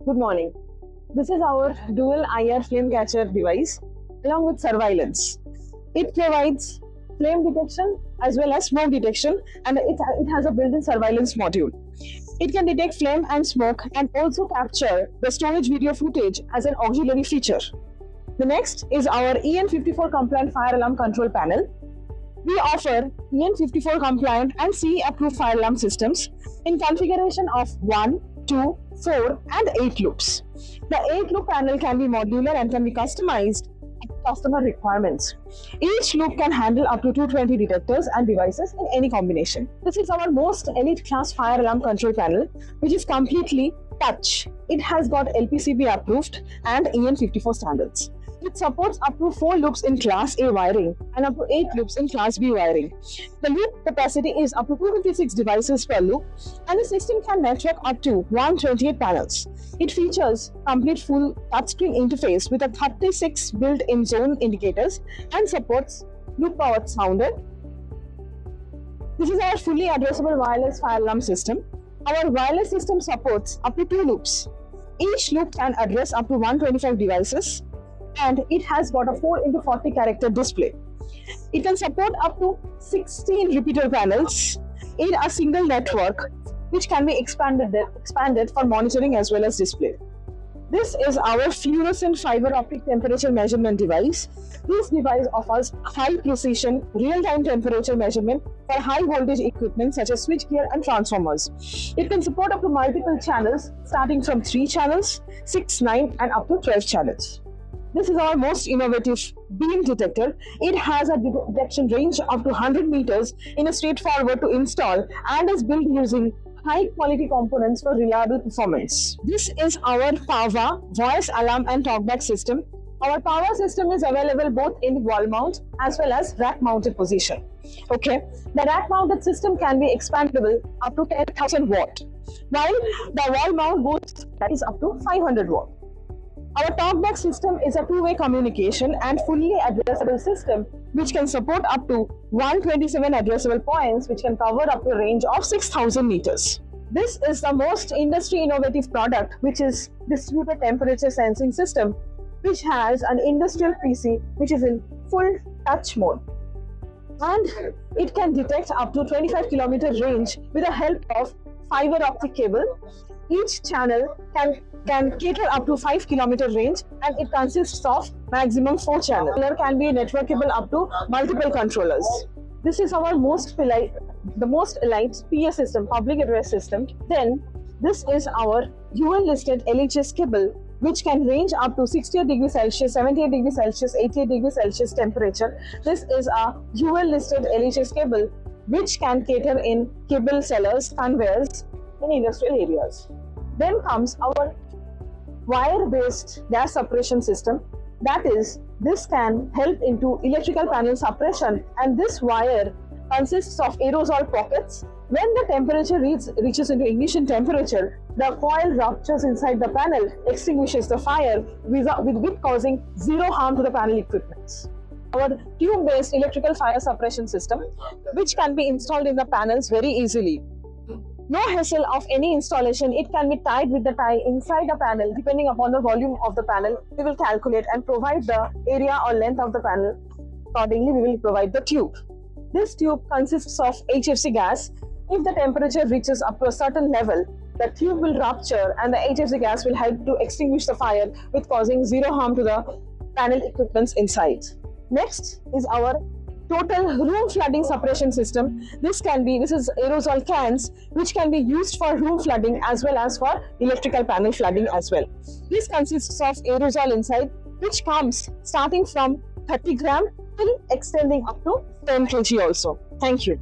Good morning. This is our dual IR flame catcher device along with surveillance. It provides flame detection as well as smoke detection, and it has a built-in surveillance module. It can detect flame and smoke and also capture the storage video footage as an auxiliary feature. The next is our EN54 compliant fire alarm control panel. We offer EN54 compliant and CE approved fire alarm systems in configuration of 1, 2, 4 and 8 loops. The 8 loop panel can be modular and can be customized to customer requirements. Each loop can handle up to 220 detectors and devices in any combination. This is our most elite class fire alarm control panel, which is completely touch. It has got LPCB approved and EN54 standards. It supports up to 4 loops in Class A wiring and up to 8 loops in Class B wiring. The loop capacity is up to 256 devices per loop, and the system can network up to 128 panels. It features complete full touchscreen interface with a 36 built-in zone indicators and supports loop-powered sounder. This is our fully addressable wireless fire alarm system. Our wireless system supports up to 2 loops. Each loop can address up to 125 devices, and it has got a 4x40 character display. It can support up to 16 repeater panels in a single network, which can be expanded for monitoring as well as display. This is our fluorescent fiber optic temperature measurement device. This device offers high precision real-time temperature measurement for high voltage equipment such as switchgear and transformers. It can support up to multiple channels starting from 3 channels, 6, 9 and up to 12 channels. This is our most innovative beam detector. It has a detection range up to 100 meters in a straightforward to install and is built using high quality components for reliable performance. This is our PAVA voice alarm and talkback system. Our PAVA system is available both in wall mount as well as rack mounted position. Okay, the rack mounted system can be expandable up to 10,000 watt, while the wall mount goes that is up to 500 watt. Our talkback system is a two-way communication and fully addressable system which can support up to 127 addressable points, which can cover up to a range of 6,000 meters. This is the most industry innovative product, which is distributed temperature sensing system, which has an industrial PC which is in full touch mode. And it can detect up to 25 kilometer range with the help of fiber optic cable. Each channel can cater up to 5 kilometer range, and it consists of maximum 4 channels. There can be networkable up to multiple controllers. This is our the most elite PA system, public address system. Then this is our UL listed LHS cable, which can range up to 68 degrees Celsius, 78 degrees Celsius, 88 degrees Celsius temperature. This is a UL listed LHS cable which can cater in cable sellers, conveyors in industrial areas. Then comes our wire-based gas suppression system. That is, this can help into electrical panel suppression, and this wire consists of aerosol pockets. When the temperature reaches into ignition temperature, the coil ruptures inside the panel, extinguishes the fire with causing zero harm to the panel equipment. Our tube-based electrical fire suppression system, which can be installed in the panels very easily. No hassle of any installation. It can be tied with the tie inside the panel. Depending upon the volume of the panel, we will calculate and provide the area or length of the panel. Accordingly, we will provide the tube. This tube consists of HFC gas. If the temperature reaches up to a certain level, the tube will rupture and the HFC gas will help to extinguish the fire with causing zero harm to the panel equipments inside. Next is our total room flooding suppression system. This is aerosol cans which can be used for room flooding as well as for electrical panel flooding as well. This consists of aerosol inside, which comes starting from 30 gram till extending up to 10 kg also. Thank you.